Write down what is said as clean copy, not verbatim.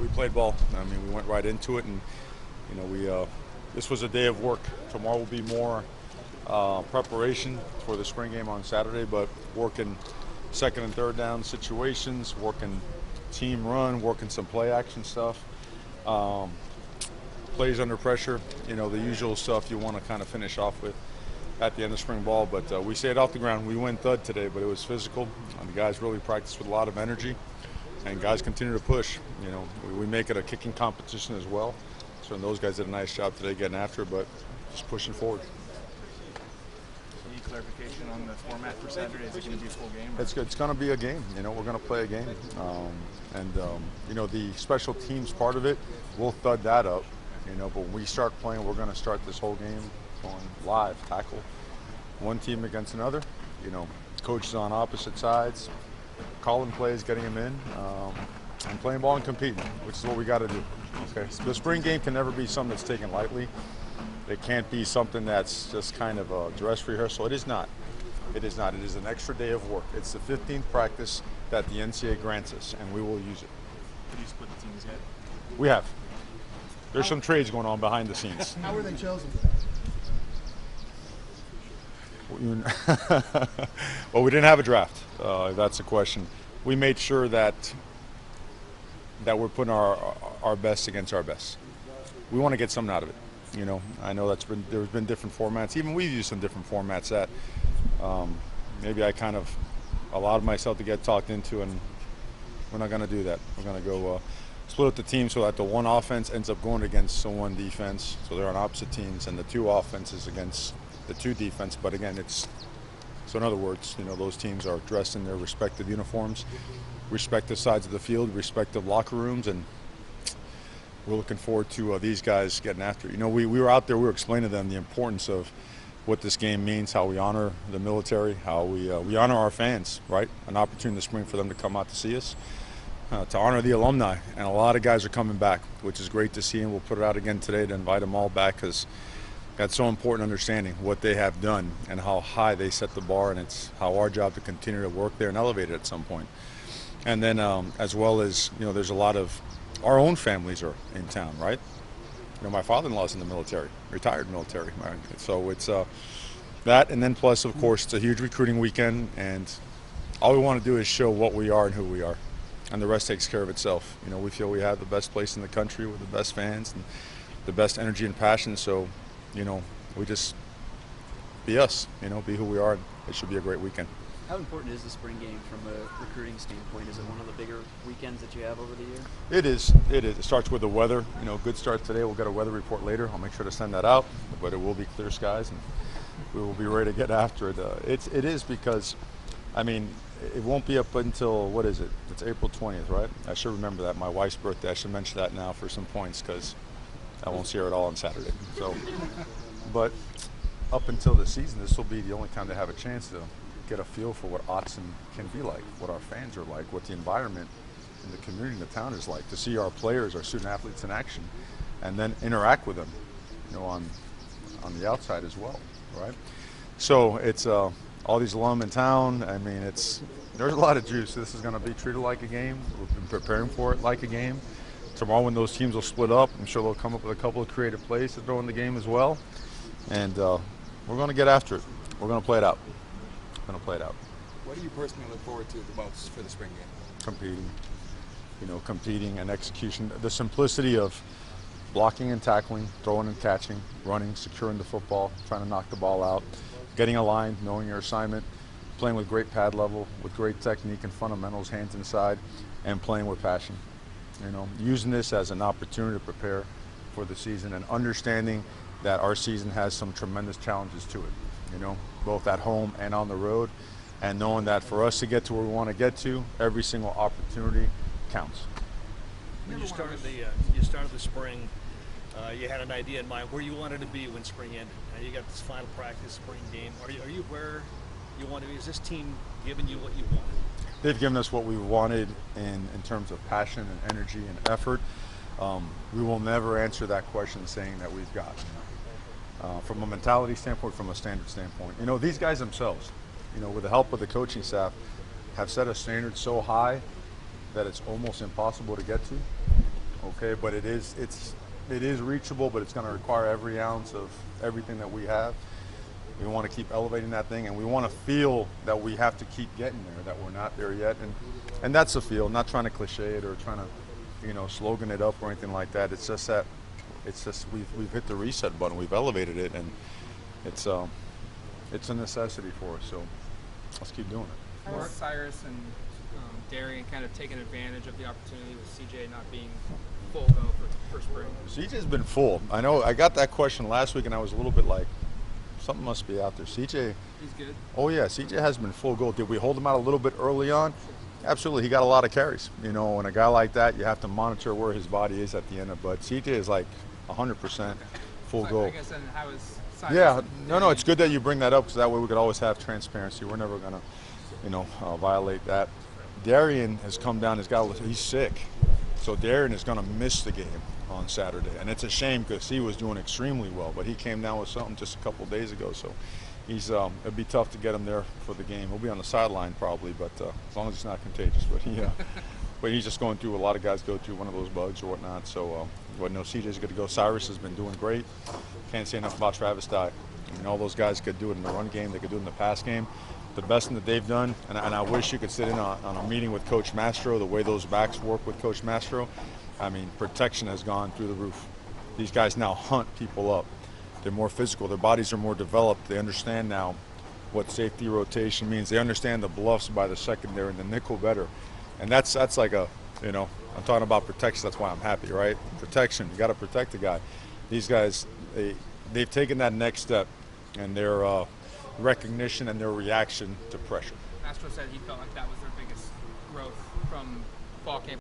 we played ball. I mean, we went right into it, and we this was a day of work. Tomorrow will be more preparation for the spring game on Saturday, but working second and third down situations, working team run, working some play action stuff, plays under pressure. The usual stuff you want to kind of finish off with at the end of spring ball. But we stayed off the ground. We went thud today, but it was physical. And the guys really practiced with a lot of energy, and guys continue to push. We make it a kicking competition as well. So those guys did a nice job today getting after it, but just pushing forward. Any clarification on the format for Saturday? Is it going to be a full game? It's going to be a game. We're going to play a game. The special teams part of it, we'll thud that up. But when we start playing, we're going to start this whole game going live, tackle one team against another. Coaches on opposite sides, calling plays, getting them in, and playing ball and competing, which is what we got to do. Okay. So the spring game can never be something that's taken lightly. It can't be something that's just kind of a dress rehearsal. It is not. It is not. It is an extra day of work. It's the 15th practice that the NCAA grants us, and we will use it. Have you split the teams yet? We have. There's some trades going on behind the scenes. How were they chosen? Well, we didn't have a draft. That's the question. We made sure that we're putting our best against our best. We want to get something out of it. I know there's been different formats. Even we've used some different formats that maybe I kind of allowed myself to get talked into, and we're not going to do that. We're going to go split up the team so that the one offense ends up going against the one defense. So they're on opposite teams, and the two offenses against the two defense. But again, so in other words, those teams are dressed in their respective uniforms, respective sides of the field, respective locker rooms, and we're looking forward to these guys getting after it. We were out there, we were explaining to them the importance of what this game means, how we honor the military, how we honor our fans, right? An opportunity this spring for them to come out to see us, to honor the alumni. And a lot of guys are coming back, which is great to see, and we'll put it out again today to invite them all back, because that's so important, understanding what they have done and how high they set the bar, and it's how our job to continue to work there and elevate it at some point. And then as well as, there's a lot of our own families are in town, right? My father-in-law's in the military, retired military. Right? So it's that, and then plus, of course, it's a huge recruiting weekend, and all we want to do is show what we are and who we are, and the rest takes care of itself. We feel we have the best place in the country with the best fans and the best energy and passion, so, we just be us, be who we are, and it should be a great weekend. How important is the spring game from a recruiting standpoint? Is it one of the bigger weekends that you have over the year? It is. It starts with the weather. Good start today. We'll get a weather report later. I'll make sure to send that out. But it will be clear skies, and we will be ready to get after it. It is because, it won't be up until, what is it? It's April 20th, right? I should remember that. My wife's birthday. I should mention that now for some points, because I won't see her at all on Saturday. So, but up until the season, this will be the only time they have a chance to get a feel for what Autzen can be like, what our fans are like, what the environment in the community in the town is like, to see our players, our student athletes in action, and then interact with them, on the outside as well, right? So it's all these alum in town. There's a lot of juice. This is going to be treated like a game. We've been preparing for it like a game. Tomorrow, when those teams will split up, I'm sure they'll come up with a couple of creative plays to throw in the game as well, and we're going to get after it. We're going to play it out. What do you personally look forward to the most for the spring game? Competing and execution. The simplicity of blocking and tackling, throwing and catching, running, securing the football, trying to knock the ball out, getting aligned, knowing your assignment, playing with great pad level, with great technique and fundamentals, hands inside, and playing with passion. Using this as an opportunity to prepare for the season, and understanding that our season has some tremendous challenges to it. Both at home and on the road, and knowing that for us to get to where we want to get to, every single opportunity counts. When you started the spring, you had an idea in mind where you wanted to be when spring ended. Now you got this final practice, spring game. Are you where you want to be? Is this team giving you what you wanted? They've given us what we wanted in terms of passion and energy and effort. We will never answer that question saying that we've got. From a mentality standpoint, from a standard standpoint. These guys themselves, with the help of the coaching staff, have set a standard so high that it's almost impossible to get to. Okay, but it is reachable, but it's going to require every ounce of everything that we have. We want to keep elevating that thing, and we want to feel that we have to keep getting there, that we're not there yet, and that's the feel. Not trying to cliche it or trying to, slogan it up or anything like that. It's just that we've hit the reset button, we've elevated it, and it's a necessity for us. So let's keep doing it. How is Cyrus and Darian kind of taking advantage of the opportunity with CJ not being full go for spring? CJ's been full. I know I got that question last week, and I was a little bit like, something must be out there. CJ. He's good. Oh yeah, CJ has been full go. Did we hold him out a little bit early on? Absolutely. He got a lot of carries. And a guy like that, you have to monitor where his body is at the end of. But CJ is like 100% full So go. I guess then how is Cyrus? Yeah, and no, Darian it's good that you bring that up, because that way we could always have transparency. We're never gonna, violate that. Darian has come down. He's sick, so Darian is gonna miss the game on Saturday, and it's a shame because he was doing extremely well. But he came down with something just a couple of days ago, so he's it'd be tough to get him there for the game. He'll be on the sideline probably, but as long as it's not contagious. But he's just going through. A lot of guys go through one of those bugs or whatnot. So, but no, CJ's good to go. Cyrus has been doing great. Can't say enough about Travis Dye. All those guys could do it in the run game. They could do it in the pass game. The best thing that they've done, and I wish you could sit in on a meeting with Coach Mastro, the way those backs work with Coach Mastro. I mean, protection has gone through the roof. These guys now hunt people up. They're more physical. Their bodies are more developed. They understand now what safety rotation means. They understand the bluffs by the secondary and the nickel better. And that's like I'm talking about protection. That's why I'm happy, right? Protection. You got to protect the guy. These guys, they've taken that next step, and their recognition and their reaction to pressure. Mastro said he felt like that was their biggest growth from fall camp.